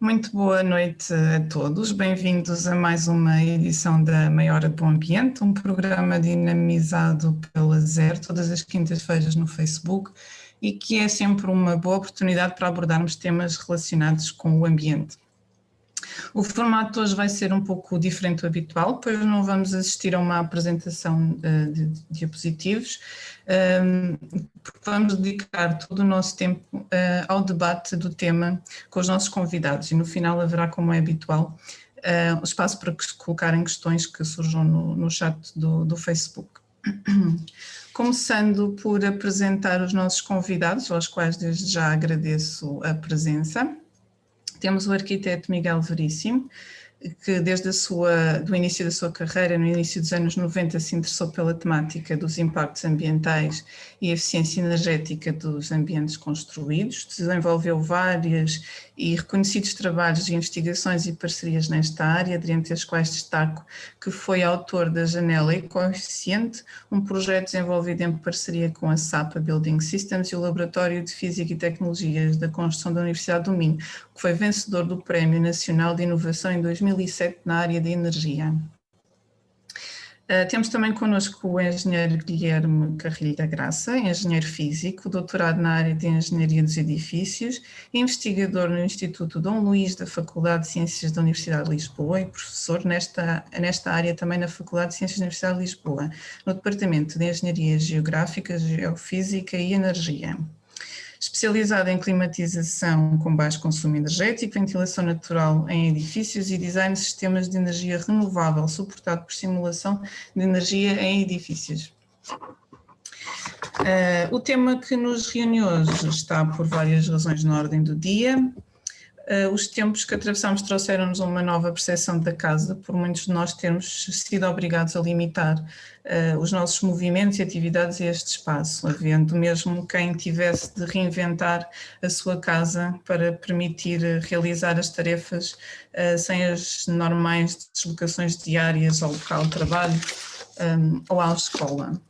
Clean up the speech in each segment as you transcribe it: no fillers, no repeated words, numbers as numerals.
Muito boa noite a todos, bem-vindos a mais uma edição da Meia Hora do Ambiente, um programa dinamizado pela ZER, todas as quintas-feiras no Facebook, e que é sempre uma boa oportunidade para abordarmos temas relacionados com o ambiente. O formato hoje vai ser um pouco diferente do habitual, pois não vamos assistir a uma apresentação de diapositivos, porque vamos dedicar todo o nosso tempo ao debate do tema com os nossos convidados e no final haverá, como é habitual, espaço para colocarem questões que surjam no chat do Facebook. Começando por apresentar os nossos convidados, aos quais desde já agradeço a presença. Temos o arquiteto Miguel Veríssimo, que desde do início da sua carreira, no início dos anos 90, se interessou pela temática dos impactos ambientais e eficiência energética dos ambientes construídos, desenvolveu vários e reconhecidos trabalhos de investigações e parcerias nesta área, dentre as quais destaco que foi autor da Janela Ecoeficiente, um projeto desenvolvido em parceria com a SAPA Building Systems e o Laboratório de Física e Tecnologias da Construção da Universidade do Minho, que foi vencedor do Prémio Nacional de Inovação em 2007 na área de energia. Temos também connosco o engenheiro Guilherme Carrilho da Graça, engenheiro físico, doutorado na área de engenharia dos edifícios, investigador no Instituto Dom Luís da Faculdade de Ciências da Universidade de Lisboa e professor nesta área também na Faculdade de Ciências da Universidade de Lisboa, no Departamento de Engenharia Geográfica, Geofísica e Energia. Especializado em climatização com baixo consumo energético, ventilação natural em edifícios e design de sistemas de energia renovável, suportado por simulação de energia em edifícios. O tema que nos reúne hoje está por várias razões na ordem do dia. Os tempos que atravessamos trouxeram-nos uma nova percepção da casa, por muitos de nós termos sido obrigados a limitar os nossos movimentos e atividades a este espaço, havendo mesmo quem tivesse de reinventar a sua casa para permitir realizar as tarefas sem as normais deslocações diárias ao local de trabalho ou à escola.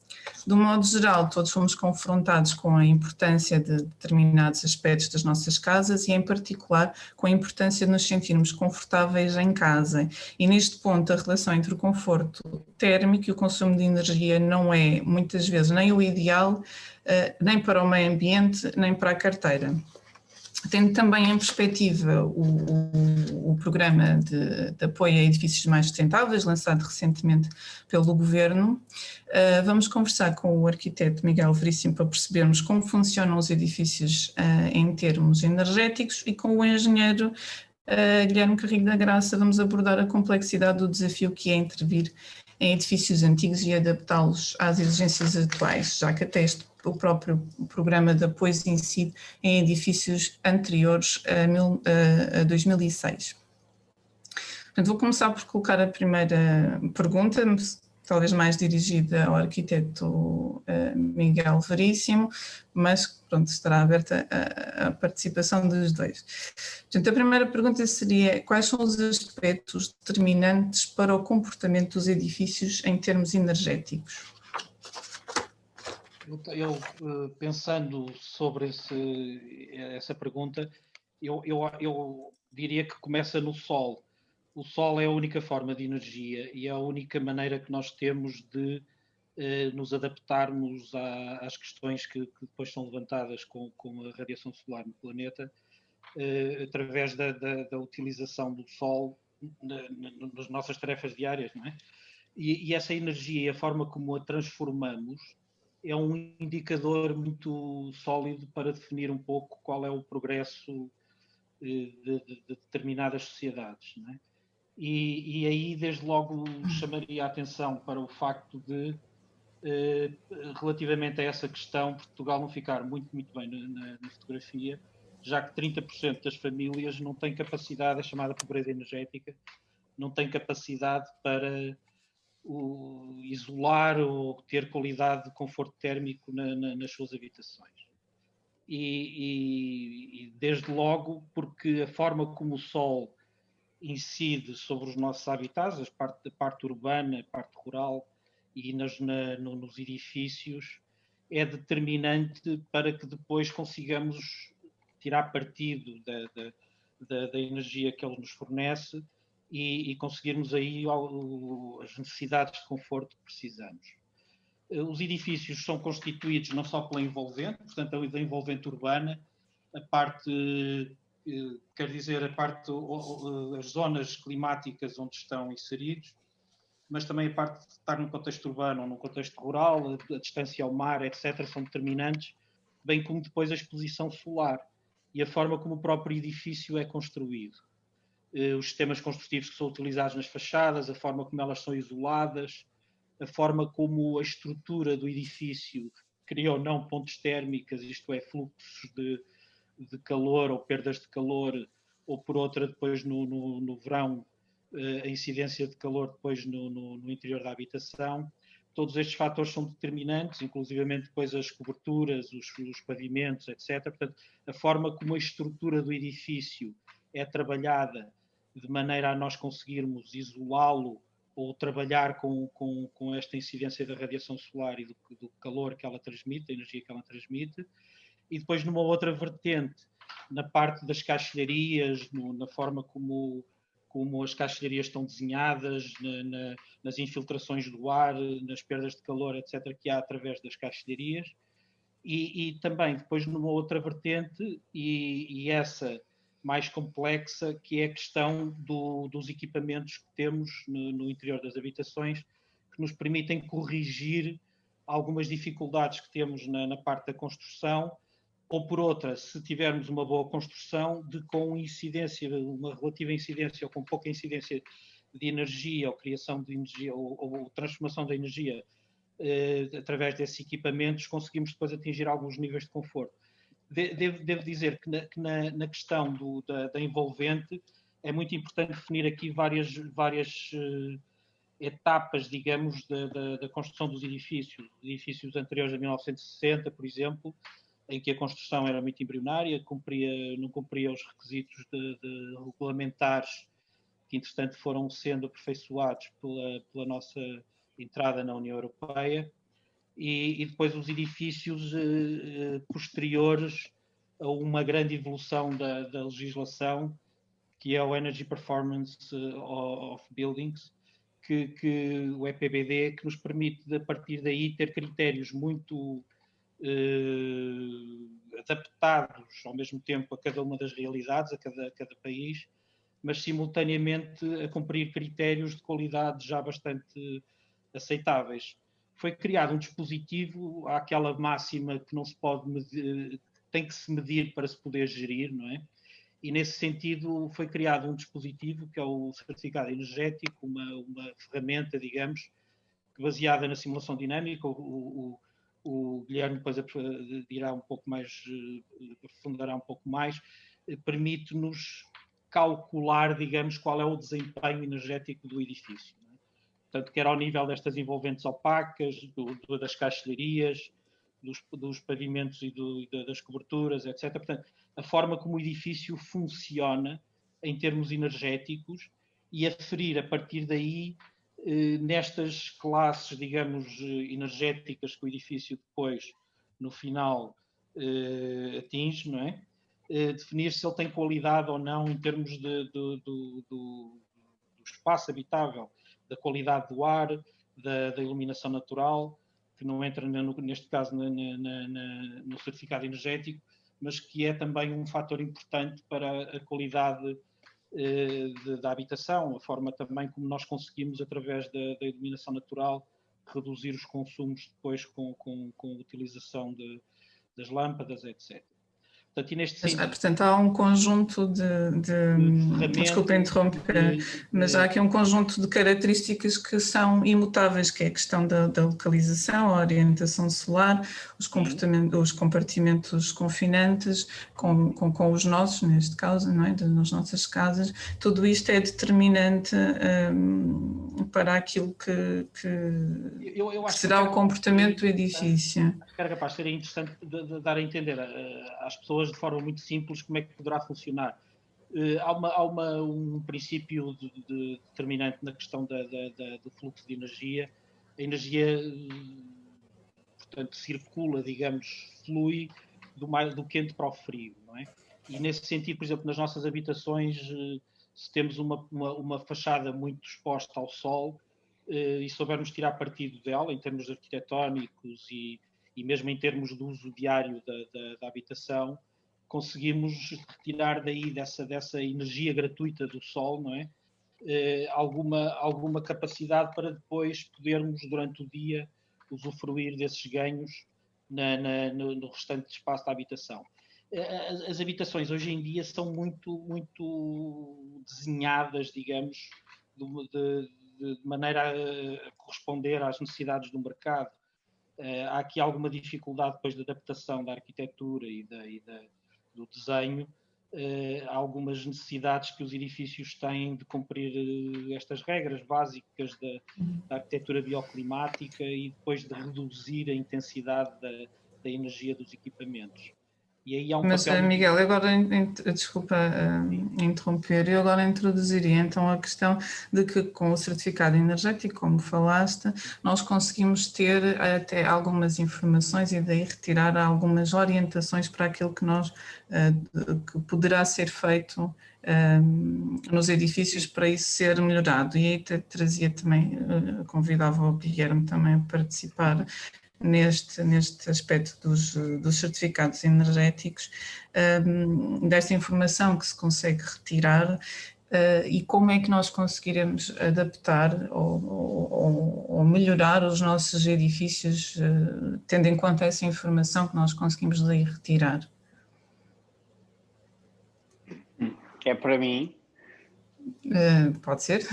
De um modo geral, todos fomos confrontados com a importância de determinados aspectos das nossas casas e, em particular, com a importância de nos sentirmos confortáveis em casa. E, neste ponto, a relação entre o conforto térmico e o consumo de energia não é, muitas vezes, nem o ideal, nem para o meio ambiente, nem para a carteira. Tendo também em perspectiva o programa de apoio a edifícios mais sustentáveis, lançado recentemente pelo Governo, vamos conversar com o arquiteto Miguel Veríssimo para percebermos como funcionam os edifícios em termos energéticos e com o engenheiro Guilherme Carrilho da Graça vamos abordar a complexidade do desafio que é intervir em edifícios antigos e adaptá-los às exigências atuais, já que até o próprio programa de apoio incide em edifícios anteriores a 2006. Portanto, vou começar por colocar a primeira pergunta, talvez mais dirigida ao arquiteto Miguel Veríssimo, mas pronto, estará aberta a participação dos dois. Portanto, a primeira pergunta seria: quais são os aspectos determinantes para o comportamento dos edifícios em termos energéticos? Eu pensando sobre essa pergunta, eu diria que começa no sol. O sol é a única forma de energia e é a única maneira que nós temos de nos adaptarmos às questões que depois são levantadas com a radiação solar no planeta, através da utilização do sol nas nossas tarefas diárias, não é? E essa energia e a forma como a transformamos é um indicador muito sólido para definir um pouco qual é o progresso de determinadas sociedades, não é? E aí, desde logo, chamaria a atenção para o facto de, relativamente a essa questão, Portugal não ficar muito bem na fotografia, já que 30% das famílias não têm capacidade, a chamada pobreza energética, não têm capacidade para isolar ou ter qualidade de conforto térmico nas suas habitações. E desde logo porque a forma como o sol incide sobre os nossos habitats, a parte urbana, a parte rural e nos edifícios, é determinante para que depois consigamos tirar partido da energia que ele nos fornece e conseguirmos aí as necessidades de conforto que precisamos. Os edifícios são constituídos não só pela envolvente, portanto, a envolvente urbana, a parte, quer dizer, as zonas climáticas onde estão inseridos, mas também a parte de estar num contexto urbano ou num contexto rural, a distância ao mar, etc., são determinantes, bem como depois a exposição solar e a forma como o próprio edifício é construído. Os sistemas construtivos que são utilizados nas fachadas, a forma como elas são isoladas, a forma como a estrutura do edifício cria ou não pontes térmicas, isto é, fluxos de calor ou perdas de calor, ou por outra, depois no verão, a incidência de calor depois no interior da habitação. Todos estes fatores são determinantes, inclusivamente depois as coberturas, os pavimentos, etc. Portanto, a forma como a estrutura do edifício é trabalhada de maneira a nós conseguirmos isolá-lo ou trabalhar com esta incidência da radiação solar e do calor que ela transmite, da energia que ela transmite. E depois numa outra vertente, na parte das caixilharias, na forma como as caixilharias estão desenhadas, nas infiltrações do ar, nas perdas de calor, etc., que há através das caixilharias. E também depois numa outra vertente, e essa mais complexa, que é a questão dos equipamentos que temos no interior das habitações, que nos permitem corrigir algumas dificuldades que temos na parte da construção, ou por outra, se tivermos uma boa construção, com incidência, uma relativa incidência ou com pouca incidência de energia, ou criação de energia, ou transformação da energia através desses equipamentos, conseguimos depois atingir alguns níveis de conforto. Devo dizer que na questão da envolvente é muito importante definir aqui várias etapas, digamos, da construção dos edifícios anteriores a 1960, por exemplo, em que a construção era muito embrionária, não cumpria os requisitos de regulamentares que, entretanto, foram sendo aperfeiçoados pela nossa entrada na União Europeia, e depois os edifícios posteriores a uma grande evolução da legislação, que é o Energy Performance of Buildings, que o EPBD, que nos permite, a partir daí, ter critérios muito adaptados ao mesmo tempo a cada uma das realidades, a cada país, mas simultaneamente a cumprir critérios de qualidade já bastante aceitáveis. Foi criado um dispositivo, há aquela máxima que não se pode medir, tem que se medir para se poder gerir, não é? E nesse sentido foi criado um dispositivo que é o certificado energético, uma ferramenta, digamos, baseada na simulação dinâmica. O Guilherme depois dirá um pouco mais, aprofundará um pouco mais, permite-nos calcular, digamos, qual é o desempenho energético do edifício. Não é? Portanto, quer ao nível destas envolventes opacas, das caixilharias, dos pavimentos e das coberturas, etc. Portanto, a forma como o edifício funciona em termos energéticos e aferir a partir daí nestas classes, digamos, energéticas que o edifício depois, no final, atinge, não é? Definir se ele tem qualidade ou não em termos do espaço habitável, da qualidade do ar, da iluminação natural, que não entra, neste caso, no certificado energético, mas que é também um fator importante para a qualidade da habitação, a forma também como nós conseguimos, através da iluminação natural, reduzir os consumos depois com a utilização das lâmpadas, etc. Portanto, e neste sentido, portanto, há um conjunto desculpa interromper, mas há aqui um conjunto de características que são imutáveis, que é a questão da localização, a orientação solar, os compartimentos confinantes, com os nossos, neste caso, não é? Das nossas casas. Tudo isto é determinante para aquilo que será o comportamento do edifício. Acho que era capaz de ser interessante de dar a entender às pessoas de forma muito simples como é que poderá funcionar. Há um princípio determinante na questão do fluxo de energia. A energia, portanto, circula, digamos, flui do quente para o frio, não é? E nesse sentido, por exemplo, nas nossas habitações, se temos uma fachada muito exposta ao sol e soubermos tirar partido dela, em termos arquitetónicos e mesmo em termos do uso diário da habitação, conseguimos retirar daí dessa energia gratuita do sol, não é? Alguma capacidade para depois podermos, durante o dia, usufruir desses ganhos no restante espaço da habitação. As habitações hoje em dia são muito desenhadas, digamos, de maneira a corresponder às necessidades do mercado. Há aqui alguma dificuldade depois de adaptação da arquitetura e do desenho. Há algumas necessidades que os edifícios têm de cumprir estas regras básicas da arquitetura bioclimática e depois de reduzir a intensidade da energia dos equipamentos. E aí há um Mas, papel Miguel, agora, desculpa interromper, eu agora introduziria então a questão de que com o certificado energético, como falaste, nós conseguimos ter até algumas informações e daí retirar algumas orientações para aquilo que que poderá ser feito nos edifícios para isso ser melhorado. E aí trazia também, convidava o Guilherme também a participar neste aspecto dos certificados energéticos, desta informação que se consegue retirar e como é que nós conseguiremos adaptar ou melhorar os nossos edifícios, tendo em conta essa informação que nós conseguimos daí retirar. É para mim? Pode ser?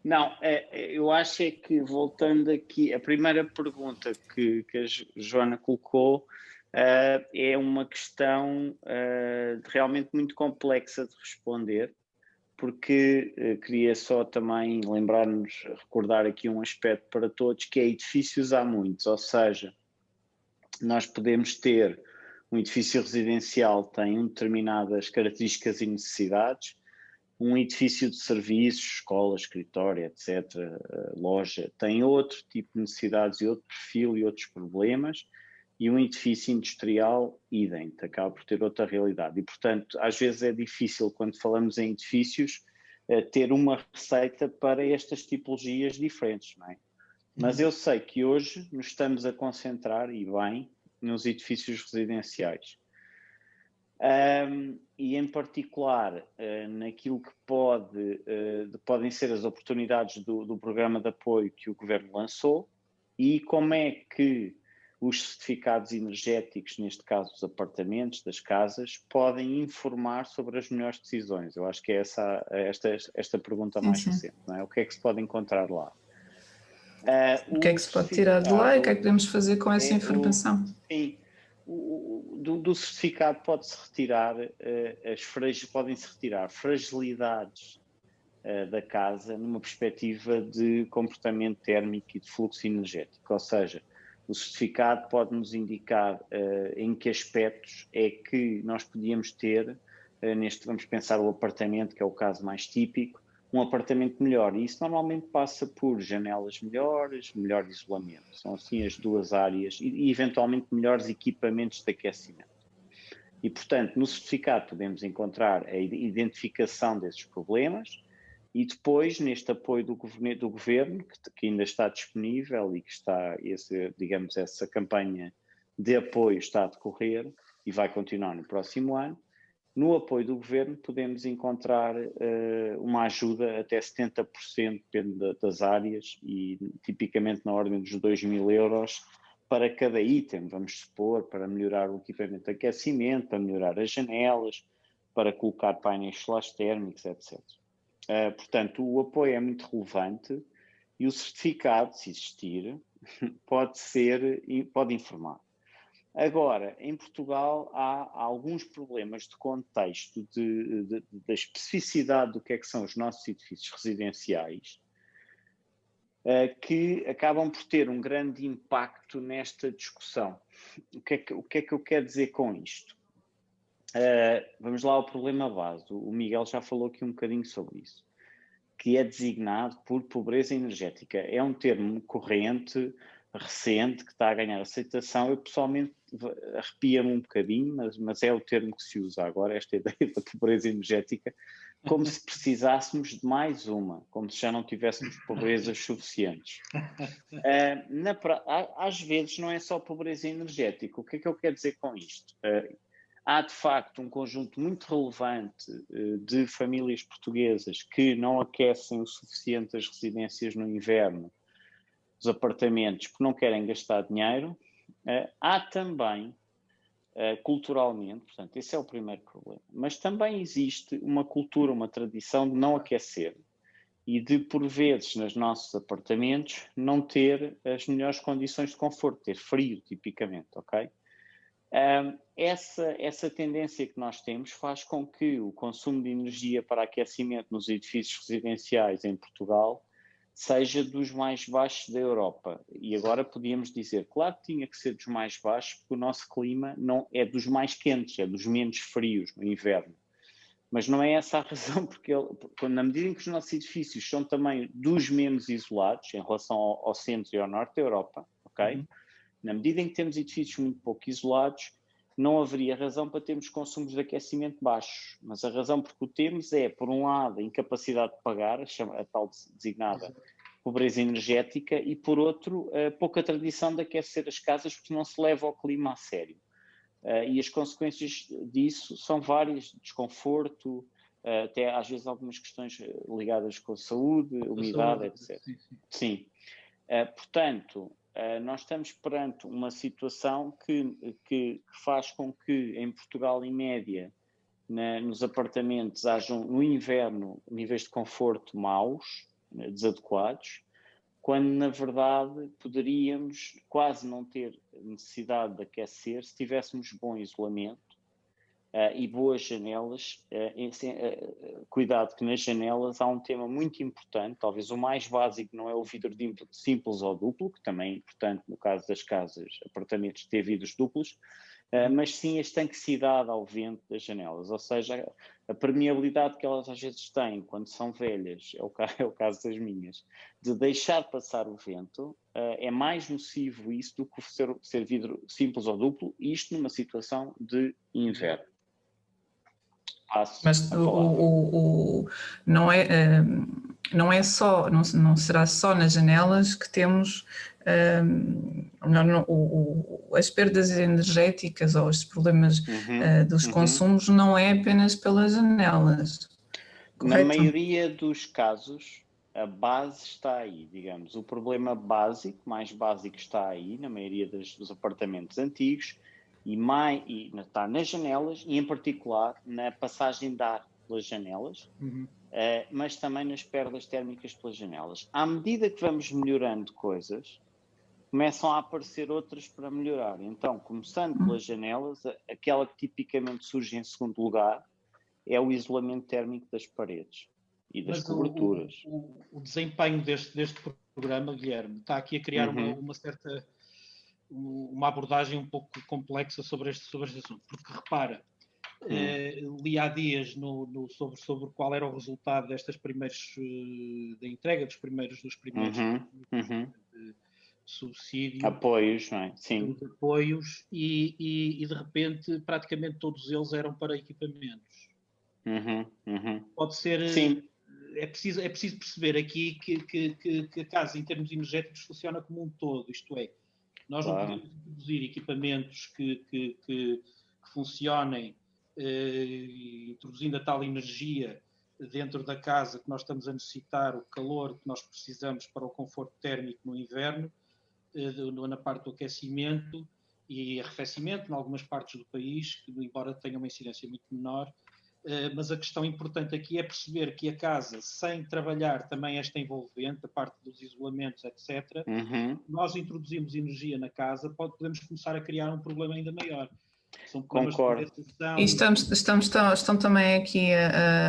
Não, eu acho é que, voltando aqui, a primeira pergunta que a Joana colocou é uma questão realmente muito complexa de responder, porque queria só também lembrar-nos, recordar aqui um aspecto para todos, que é edifícios há muitos, ou seja, nós podemos ter um edifício residencial tem determinadas características e necessidades, um edifício de serviços, escola, escritório, etc., loja, tem outro tipo de necessidades e outro perfil e outros problemas, e um edifício industrial, idem, acaba por ter outra realidade. E, portanto, às vezes é difícil, quando falamos em edifícios, ter uma receita para estas tipologias diferentes, não é? Mas eu sei que hoje nos estamos a concentrar, e bem, nos edifícios residenciais. E em particular naquilo que podem ser as oportunidades do programa de apoio que o Governo lançou e como é que os certificados energéticos, neste caso dos apartamentos, das casas, podem informar sobre as melhores decisões. Eu acho que é esta pergunta mais recente, não é? O que é que se pode encontrar lá? O que é que se pode tirar de lá e o que é que podemos fazer com essa informação? Sim, do certificado pode-se retirar, podem-se retirar fragilidades da casa numa perspectiva de comportamento térmico e de fluxo energético, ou seja, o certificado pode nos indicar em que aspectos é que nós podíamos ter, vamos pensar o apartamento, que é o caso mais típico, um apartamento melhor, e isso normalmente passa por janelas melhores, melhor isolamento, são assim as duas áreas, e eventualmente melhores equipamentos de aquecimento. E, portanto, no certificado podemos encontrar a identificação desses problemas e depois, neste apoio do governo, que ainda está disponível e que está, essa campanha de apoio está a decorrer e vai continuar no próximo ano, no apoio do governo podemos encontrar uma ajuda até 70%, depende das áreas, e tipicamente na ordem dos 2.000 euros para cada item, vamos supor, para melhorar o equipamento de aquecimento, para melhorar as janelas, para colocar painéis solares térmicos, etc. Portanto, o apoio é muito relevante e o certificado, se existir, pode informar. Agora, em Portugal há alguns problemas de contexto da especificidade do que é que são os nossos edifícios residenciais que acabam por ter um grande impacto nesta discussão. O que é que eu quero dizer com isto? Vamos lá ao problema base. O Miguel já falou aqui um bocadinho sobre isso, que é designado por pobreza energética. É um termo corrente recente, que está a ganhar aceitação. Eu pessoalmente arrepia-me um bocadinho, mas é o termo que se usa agora, esta ideia da pobreza energética, como se precisássemos de mais uma, como se já não tivéssemos pobrezas suficientes. Às vezes não é só pobreza energética. O que é que eu quero dizer com isto? Há de facto um conjunto muito relevante de famílias portuguesas que não aquecem o suficiente as residências no inverno, os apartamentos, porque não querem gastar dinheiro. Há também, culturalmente, portanto, esse é o primeiro problema, mas também existe uma cultura, uma tradição de não aquecer e de, por vezes, nos nossos apartamentos, não ter as melhores condições de conforto, ter frio, tipicamente, ok? Essa tendência que nós temos faz com que o consumo de energia para aquecimento nos edifícios residenciais em Portugal seja dos mais baixos da Europa. E agora podíamos dizer, claro que tinha que ser dos mais baixos, porque o nosso clima não é dos mais quentes, é dos menos frios no inverno. Mas não é essa a razão, porque na medida em que os nossos edifícios são também dos menos isolados em relação ao centro e ao norte da Europa, ok? Na medida em que temos edifícios muito pouco isolados, não haveria razão para termos consumos de aquecimento baixos. Mas a razão por que o temos é, por um lado, a incapacidade de pagar, a tal designada pobreza energética, e por outro, a pouca tradição de aquecer as casas, porque não se leva o clima a sério. E as consequências disso são várias: desconforto, até às vezes algumas questões ligadas com a saúde, umidade, etc. Sim. Portanto, nós estamos perante uma situação que faz com que em Portugal, em média, nos apartamentos hajam no inverno níveis de conforto maus, desadequados, quando na verdade poderíamos quase não ter necessidade de aquecer se tivéssemos bom isolamento e boas janelas. Cuidado que nas janelas há um tema muito importante, talvez o mais básico não é o vidro simples ou duplo, que também é importante no caso das casas, apartamentos, ter vidros duplos, mas sim a estanquicidade ao vento das janelas, ou seja, a permeabilidade que elas às vezes têm quando são velhas, é o caso das minhas, de deixar passar o vento. É mais nocivo isso do que ser vidro simples ou duplo, isto numa situação de inverno. Mas não é só, não será só nas janelas que temos as perdas energéticas ou os problemas dos consumos, não é apenas pelas janelas, correto? Na maioria dos casos, a base está aí, digamos. O problema mais básico está aí, na maioria dos apartamentos antigos, e está nas janelas, e em particular na passagem de ar pelas janelas, mas também nas perdas térmicas pelas janelas. À medida que vamos melhorando coisas, começam a aparecer outras para melhorar. Então, começando pelas janelas, aquela que tipicamente surge em segundo lugar é o isolamento térmico das paredes e das coberturas. O desempenho deste programa, Guilherme, está aqui a criar uma abordagem um pouco complexa sobre este assunto, porque repara, li há dias sobre qual era o resultado destas primeiras, da entrega dos primeiros subsídios, apoios, não é? Sim. Dos apoios, e de repente praticamente todos eles eram para equipamentos. Pode ser. Sim. É preciso perceber aqui que a casa, em termos energéticos, funciona como um todo, isto é, nós não podemos introduzir equipamentos que funcionem introduzindo a tal energia dentro da casa que nós estamos a necessitar, o calor que nós precisamos para o conforto térmico no inverno, na parte do aquecimento e arrefecimento, em algumas partes do país, que embora tenha uma incidência muito menor. Mas a questão importante aqui é perceber que a casa, sem trabalhar também esta envolvente, a parte dos isolamentos, etc., nós introduzimos energia na casa, podemos começar a criar um problema ainda maior. São Concordo. E estão também aqui,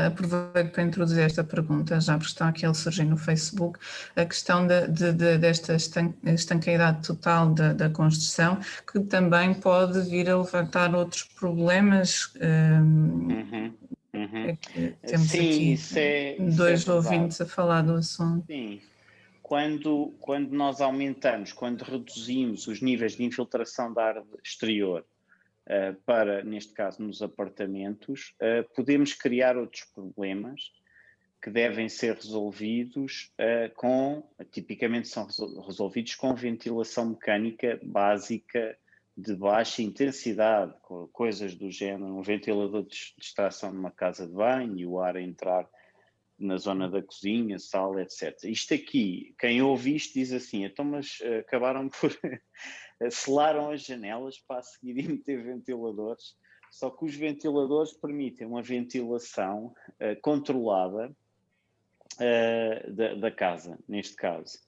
aproveito para introduzir esta pergunta, já porque está aqui a surgir no Facebook, a questão desta estanqueidade total da construção, que também pode vir a levantar outros problemas. Temos aqui dois ouvintes a falar do assunto. Sim. quando nós aumentamos, quando reduzimos os níveis de infiltração de ar exterior para, neste caso, nos apartamentos, podemos criar outros problemas que devem ser resolvidos tipicamente são resolvidos com ventilação mecânica básica de baixa intensidade, coisas do género, um ventilador de extração numa casa de banho e o ar a entrar na zona da cozinha, sala, etc. Isto aqui, quem ouve isto diz assim, então mas acabaram por selaram as janelas para a seguir e meter ventiladores, só que os ventiladores permitem uma ventilação controlada da casa, neste caso.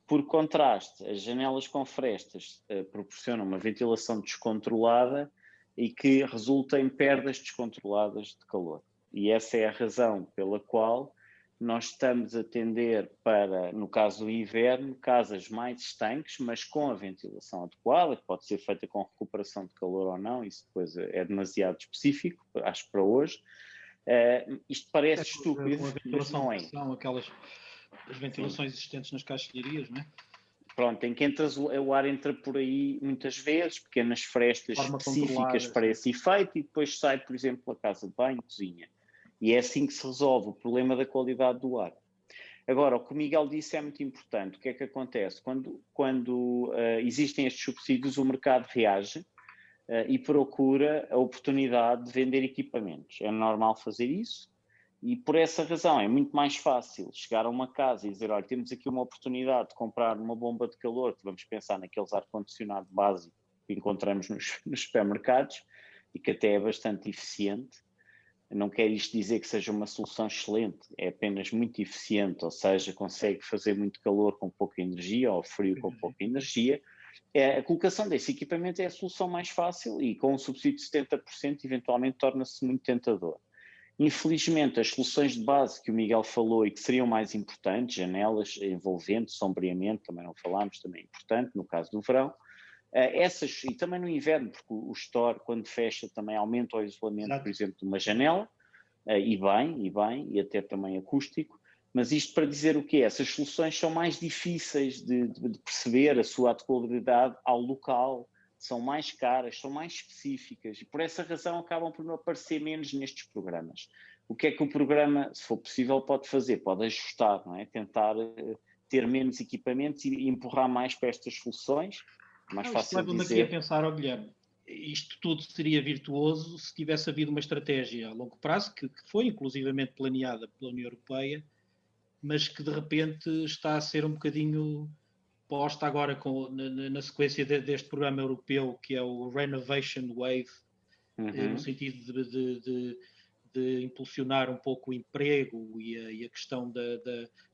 Por contraste, as janelas com frestas proporcionam uma ventilação descontrolada e que resulta em perdas descontroladas de calor. E essa é a razão pela qual nós estamos a tender para, no caso do inverno, casas mais estanques, mas com a ventilação adequada, que pode ser feita com recuperação de calor ou não, isso depois é demasiado específico, acho que para hoje. Isto parece estúpido, mas não é. São aquelas as ventilações existentes nas caixilharias, não é? Pronto, em que o ar entra por aí muitas vezes, pequenas frestas específicas para esse efeito, e depois sai, por exemplo, pela casa de banho, cozinha. E é assim que se resolve o problema da qualidade do ar. Agora, o que o Miguel disse é muito importante. O que é que acontece? Quando existem estes subsídios, o mercado reage e procura a oportunidade de vender equipamentos. É normal fazer isso e por essa razão é muito mais fácil chegar a uma casa e dizer, olha, temos aqui uma oportunidade de comprar uma bomba de calor, que vamos pensar naqueles ar-condicionado básico que encontramos nos supermercados e que até é bastante eficiente. Não quer isto dizer que seja uma solução excelente, é apenas muito eficiente, ou seja, consegue fazer muito calor com pouca energia ou frio com pouca energia. A colocação desse equipamento é a solução mais fácil e com um subsídio de 70% eventualmente torna-se muito tentador. Infelizmente, as soluções de base que o Miguel falou e que seriam mais importantes, janelas envolventes, sombreamento, também não falámos, também é importante no caso do verão, essas, e também no inverno, porque o store, quando fecha, também aumenta o isolamento, Exato. Por exemplo, de uma janela, e bem, e até também acústico, mas isto para dizer o quê? Essas soluções são mais difíceis de perceber a sua adequabilidade ao local, são mais caras, são mais específicas e por essa razão acabam por não aparecer menos nestes programas. O que é que o programa, se for possível, pode fazer? Pode ajustar, não é? Tentar ter menos equipamentos e empurrar mais para estas soluções. Mais fácil leva-me aqui a pensar, Guilherme, isto tudo seria virtuoso se tivesse havido uma estratégia a longo prazo, que foi inclusivamente planeada pela União Europeia, mas que de repente está a ser um bocadinho posta agora na sequência deste programa europeu, que é o Renovation Wave, no sentido de impulsionar um pouco o emprego e a questão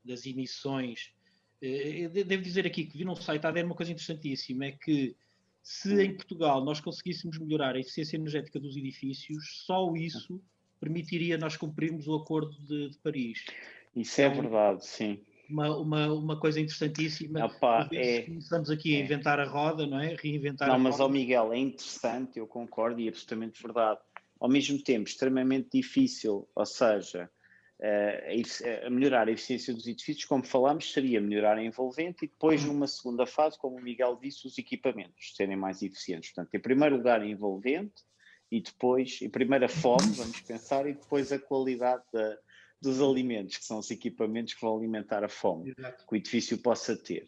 das emissões. Devo dizer aqui que vi num site a ver uma coisa interessantíssima, é que se em Portugal nós conseguíssemos melhorar a eficiência energética dos edifícios, só isso permitiria nós cumprirmos o Acordo de Paris. Isso é verdade, sim. Uma coisa interessantíssima. Começamos aqui a inventar a roda, não é? Reinventar a roda. Mas, Miguel, é interessante, eu concordo e é absolutamente verdade. Ao mesmo tempo, extremamente difícil, ou seja, melhorar a eficiência dos edifícios, como falámos, seria melhorar a envolvente e depois, numa segunda fase, como o Miguel disse, os equipamentos serem mais eficientes. Portanto, em primeiro lugar, a envolvente e depois, em primeiro, a fome, vamos pensar, e depois a qualidade dos alimentos, que são os equipamentos que vão alimentar a fome, Exato. Que o edifício possa ter.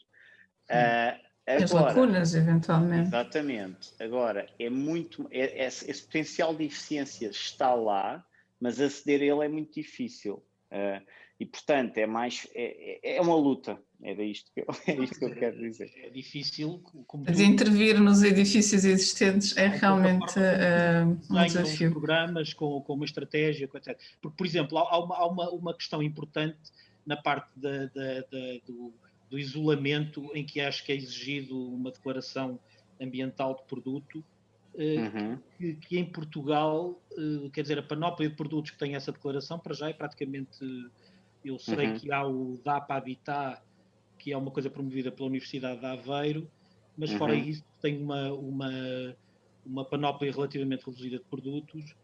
As lacunas, eventualmente. Exatamente. Agora, esse potencial de eficiência está lá, mas aceder a ele é muito difícil. E, portanto, é uma luta. Era isto que eu quero dizer. É difícil. De intervir nos edifícios existentes é realmente um desafio. Programas com uma estratégia, etc. Porque, por exemplo, há uma questão importante na parte do isolamento, em que acho que é exigido uma declaração ambiental de produto, que em Portugal, quer dizer, a panóplia de produtos que tem essa declaração, para já é praticamente, eu sei que há o DAP Habitat, que é uma coisa promovida pela Universidade de Aveiro, mas fora isso tem uma panóplia relativamente reduzida de produtos,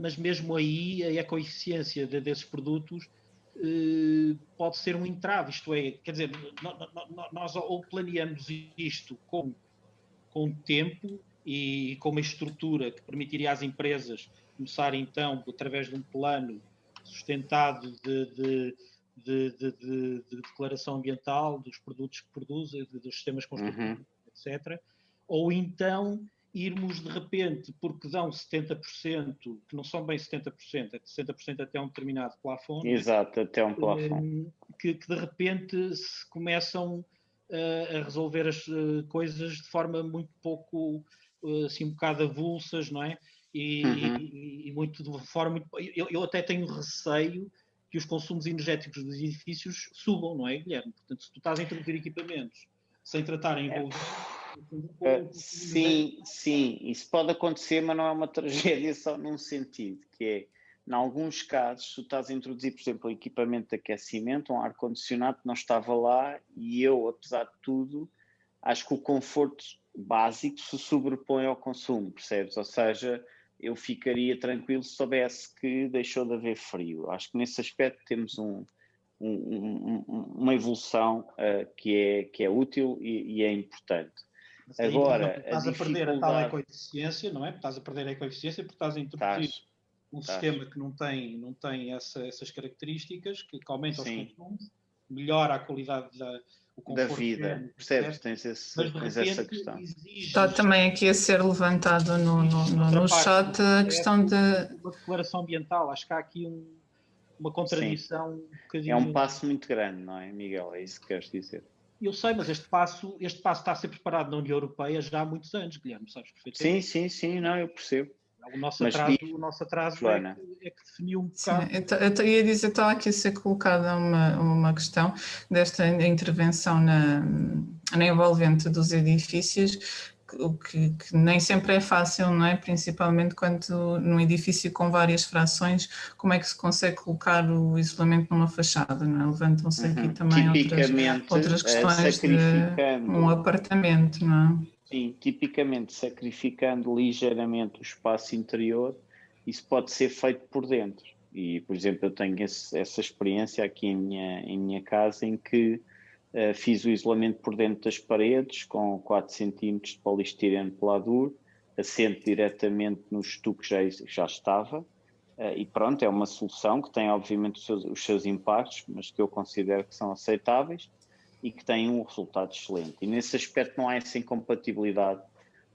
mas mesmo aí a ecoeficiência desses produtos pode ser um entrave, isto é, quer dizer, nós ou planeamos isto com tempo e com uma estrutura que permitiria às empresas começarem então, através de um plano sustentado de declaração ambiental dos produtos que produzem, dos sistemas construtivos, etc. Ou então irmos de repente, porque dão 70%, que não são bem 70%, é de 60% até um determinado plafond. Exato, até um plafond. Que de repente se começam a resolver as coisas de forma muito pouco, assim, um bocado avulsas, não é? E muito de forma... Eu até tenho receio que os consumos energéticos dos edifícios subam, não é, Guilherme? Portanto, se tu estás a introduzir equipamentos sem tratar envolver... Sim, isso pode acontecer, mas não é uma tragédia só num sentido, que é, em alguns casos, tu estás a introduzir, por exemplo, um equipamento de aquecimento, um ar-condicionado que não estava lá, e eu, apesar de tudo, acho que o conforto básico se sobrepõe ao consumo, percebes? Ou seja, eu ficaria tranquilo se soubesse que deixou de haver frio. Acho que nesse aspecto temos uma evolução que é útil e é importante. Agora, estás a perder a tal ecoeficiência, não é? Estás a perder a ecoeficiência porque estás a introduzir um sistema que não tem essas características, que aumenta os consumos, melhora a qualidade da vida, percebes? Tens essa questão. Está também aqui a ser levantado no chat a questão de... Uma declaração ambiental, acho que há aqui uma contradição. Um bocadinho... É um passo muito grande, não é, Miguel? É isso que queres dizer? Eu sei, mas este passo está a ser preparado na União Europeia já há muitos anos, Guilherme, sabes perfeitamente. Sim, não, eu percebo. O nosso atraso é que definiu um bocado. Eu ia dizer, está aqui a ser colocada uma questão desta intervenção na envolvente dos edifícios, que nem sempre é fácil, não é? Principalmente quando num edifício com várias frações, como é que se consegue colocar o isolamento numa fachada, não é? Levantam-se aqui também outras questões de um apartamento, não é? Sim, tipicamente sacrificando ligeiramente o espaço interior, isso pode ser feito por dentro. E, por exemplo, eu tenho essa experiência aqui em minha casa, em que fiz o isolamento por dentro das paredes, com 4 centímetros de polistireno peladuro, assento diretamente no estuque que já estava, e pronto, é uma solução que tem obviamente os seus impactos, mas que eu considero que são aceitáveis e que tem um resultado excelente. E nesse aspecto não há essa incompatibilidade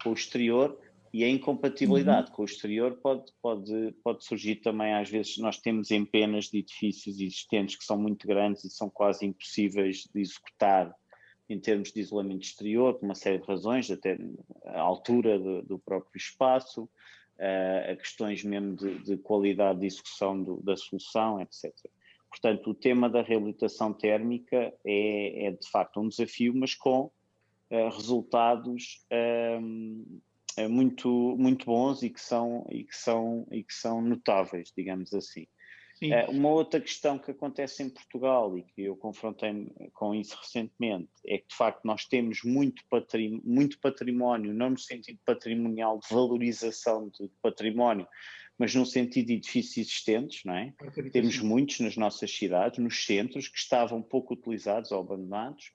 com o exterior, e a incompatibilidade com o exterior pode surgir também, às vezes nós temos empenas de edifícios existentes que são muito grandes e são quase impossíveis de executar em termos de isolamento exterior, por uma série de razões, até a altura do próprio espaço, a questões mesmo de qualidade de execução da solução, etc. Portanto, o tema da reabilitação térmica é de facto um desafio, mas com resultados muito bons e que são notáveis, digamos assim. Uma outra questão que acontece em Portugal e que eu confrontei com isso recentemente é que de facto nós temos muito património, não no sentido patrimonial de valorização de património, mas no sentido de edifícios existentes, não é? Temos muitos nas nossas cidades, nos centros, que estavam pouco utilizados ou abandonados.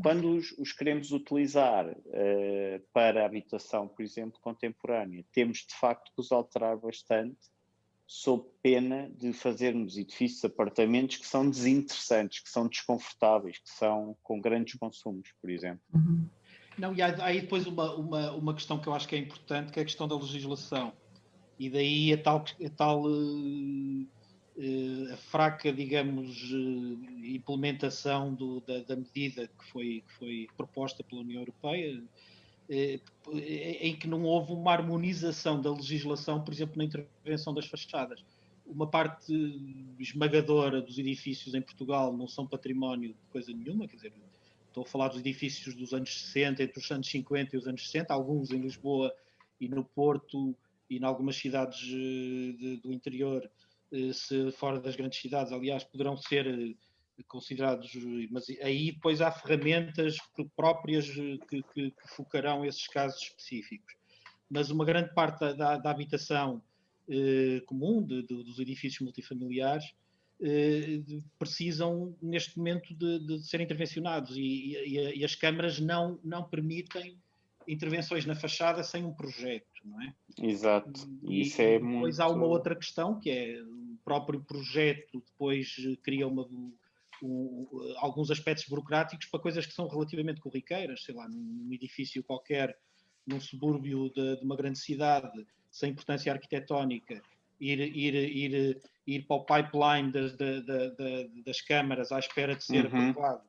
Quando os queremos utilizar para a habitação, por exemplo, contemporânea, temos de facto que os alterar bastante, sob pena de fazermos edifícios, apartamentos que são desinteressantes, que são desconfortáveis, que são com grandes consumos, por exemplo. Não, e há aí depois uma questão que eu acho que é importante, que é a questão da legislação. E daí a fraca, digamos, implementação da medida que foi proposta pela União Europeia, em que não houve uma harmonização da legislação, por exemplo, na intervenção das fachadas. Uma parte esmagadora dos edifícios em Portugal não são património de coisa nenhuma, quer dizer, estou a falar dos edifícios dos anos 60, entre os anos 50 e os anos 60, alguns em Lisboa e no Porto e em algumas cidades do interior, se fora das grandes cidades, aliás, poderão ser considerados, mas aí depois há ferramentas próprias que focarão esses casos específicos. Mas uma grande parte da habitação comum dos edifícios multifamiliares precisam neste momento de serem intervencionados e as câmaras não permitem intervenções na fachada sem um projeto, não é? Exato. Depois muito... há uma outra questão, que é o próprio projeto depois cria alguns aspectos burocráticos para coisas que são relativamente corriqueiras, sei lá, num edifício qualquer, num subúrbio de uma grande cidade, sem importância arquitetónica, ir para o pipeline das câmaras à espera de ser aprovado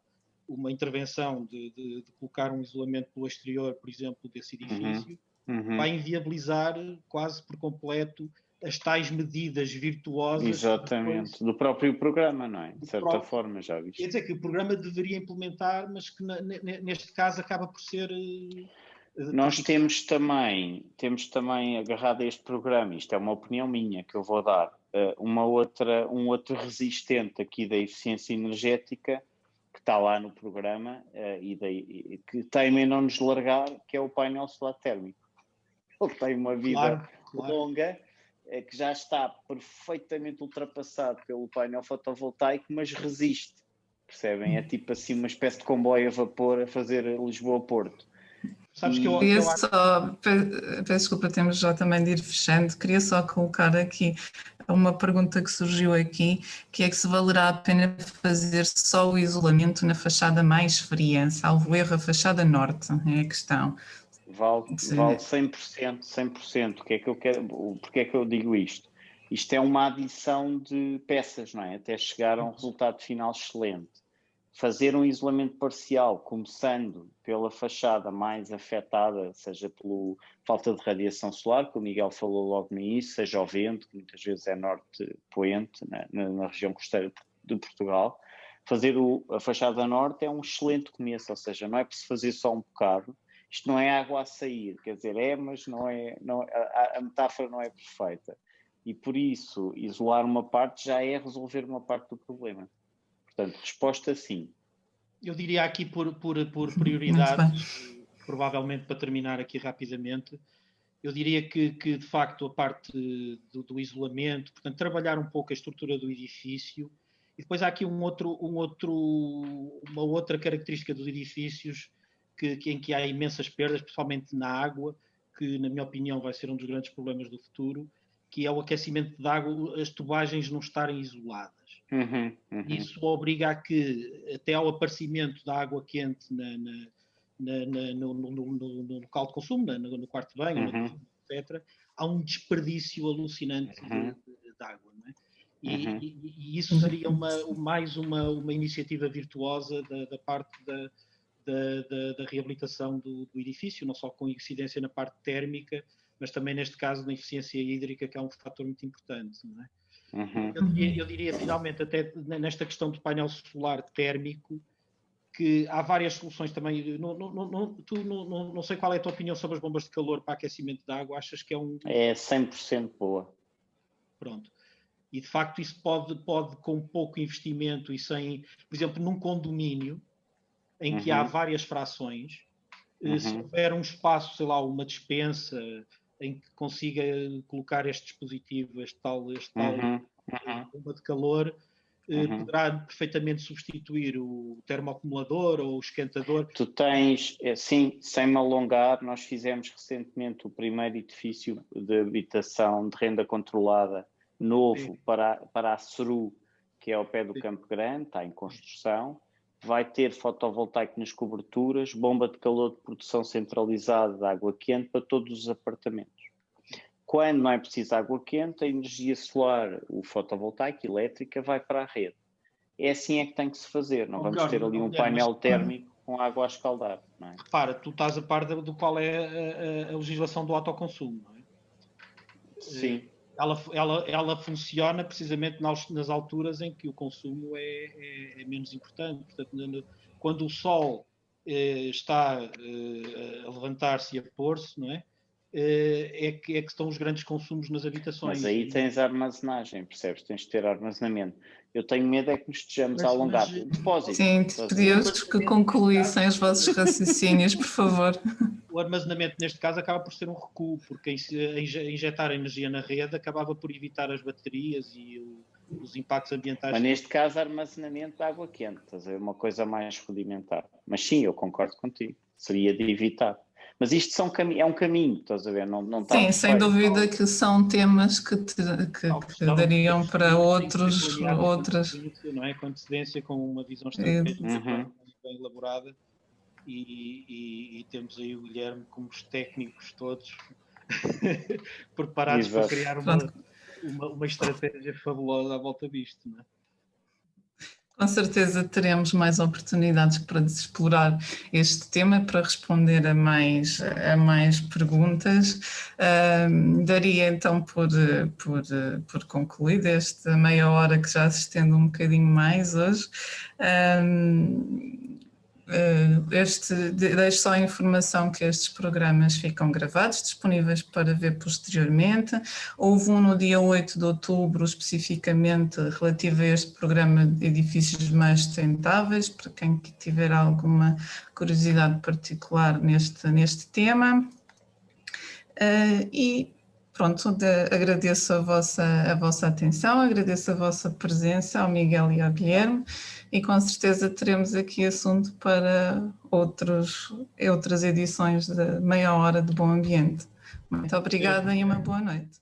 uma intervenção de colocar um isolamento pelo exterior, por exemplo, desse edifício, vai inviabilizar quase por completo as tais medidas virtuosas. Exatamente, do próprio programa, não é? De certa forma, já viste. Quer dizer que o programa deveria implementar, mas que neste caso acaba por ser... Nós temos também agarrado a este programa, isto é uma opinião minha que eu vou dar, um outro resistente aqui da eficiência energética que está lá no programa que teima em não nos largar, que é o painel solar térmico. Ele tem uma vida longa, que já está perfeitamente ultrapassado pelo painel fotovoltaico, mas resiste, percebem? É tipo assim uma espécie de comboio a vapor a fazer Lisboa-Porto. Sabes que Queria só, peço desculpa, temos já também de ir fechando, queria só colocar aqui uma pergunta que surgiu aqui, que é que se valerá a pena fazer só o isolamento na fachada mais fria, salvo erro a fachada norte, é a questão. Vale 100%, 100%. O que é que eu quero, porque é que eu digo isto? Isto é uma adição de peças, não é? Até chegar a um resultado final excelente. Fazer um isolamento parcial, começando pela fachada mais afetada, seja pela falta de radiação solar, que o Miguel falou logo no início, seja o vento, que muitas vezes é norte poente, na região costeira de Portugal. Fazer a fachada norte é um excelente começo, ou seja, não é preciso fazer só um bocado. Isto não é água a sair, quer dizer, mas não é, a metáfora não é perfeita. E por isso, isolar uma parte já é resolver uma parte do problema. Portanto, resposta sim. Eu diria aqui por prioridade, provavelmente para terminar aqui rapidamente, eu diria que de facto a parte do isolamento, portanto, trabalhar um pouco a estrutura do edifício, e depois há aqui uma outra característica dos edifícios em que há imensas perdas, principalmente na água, que na minha opinião vai ser um dos grandes problemas do futuro, que é o aquecimento de água, as tubagens não estarem isoladas. Isso obriga a que, até ao aparecimento da água quente no local de consumo, no quarto de banho, etc., há um desperdício alucinante de água. Não é? E isso seria mais uma iniciativa virtuosa da parte da reabilitação do edifício, não só com incidência na parte térmica, mas também, neste caso, na eficiência hídrica, que é um fator muito importante. Não é? Eu diria, finalmente, até nesta questão do painel solar térmico, que há várias soluções também. Não sei qual é a tua opinião sobre as bombas de calor para aquecimento de água. Achas que é um... É 100% boa. Pronto. E, de facto, isso pode, com pouco investimento e sem... Por exemplo, num condomínio em que há várias frações, se houver um espaço, sei lá, uma despensa em que consiga colocar este dispositivo, este tal bomba de calor, poderá perfeitamente substituir o termoacumulador ou o esquentador. Tu tens, sim, sem me alongar, nós fizemos recentemente o primeiro edifício de habitação de renda controlada novo para a CERU, que é ao pé do Campo Grande, está em construção. Vai ter fotovoltaico nas coberturas, bomba de calor de produção centralizada de água quente para todos os apartamentos. Quando não é preciso água quente, a energia solar, o fotovoltaico, elétrica, vai para a rede. É assim é que tem que se fazer, não vamos ter ali um painel térmico com água a escaldar. Não é? Repara, tu estás a par do qual é a legislação do autoconsumo, não é? Sim. Ela funciona precisamente nas alturas em que o consumo é menos importante. Portanto, quando o sol está a levantar-se e a pôr-se, não é? É que estão os grandes consumos nas habitações. Mas aí tens a armazenagem, percebes? Tens de ter armazenamento. Eu tenho medo é que nos estejamos a alongar. Depósito. Sim, pedi-vos que concluíssem os vossos raciocínios, por favor. O armazenamento, neste caso, acaba por ser um recuo, porque injetar energia na rede acabava por evitar as baterias e os impactos ambientais. Mas neste caso, armazenamento de água quente, estás a ver? Uma coisa mais rudimentar. Mas sim, eu concordo contigo, seria de evitar. Mas isto é um caminho, estás a ver? Não está Sim, sem dúvida que são temas que dariam para outras. Não é? Com antecedência, com uma visão estratégica bem elaborada, e temos aí o Guilherme como os técnicos todos preparados para criar uma estratégia fabulosa à volta disto, não é? Com certeza teremos mais oportunidades para explorar este tema, para responder a mais perguntas. Daria então por concluída esta meia hora que já se estende um bocadinho mais hoje. Deixo só a informação que estes programas ficam gravados, disponíveis para ver posteriormente. Houve um no dia 8 de outubro, especificamente relativo a este programa de edifícios mais sustentáveis, para quem tiver alguma curiosidade particular neste tema. E pronto, agradeço a vossa atenção, agradeço a vossa presença, ao Miguel e ao Guilherme, e com certeza teremos aqui assunto para outras edições de Meia Hora de Bom Ambiente. Muito obrigada e uma boa noite.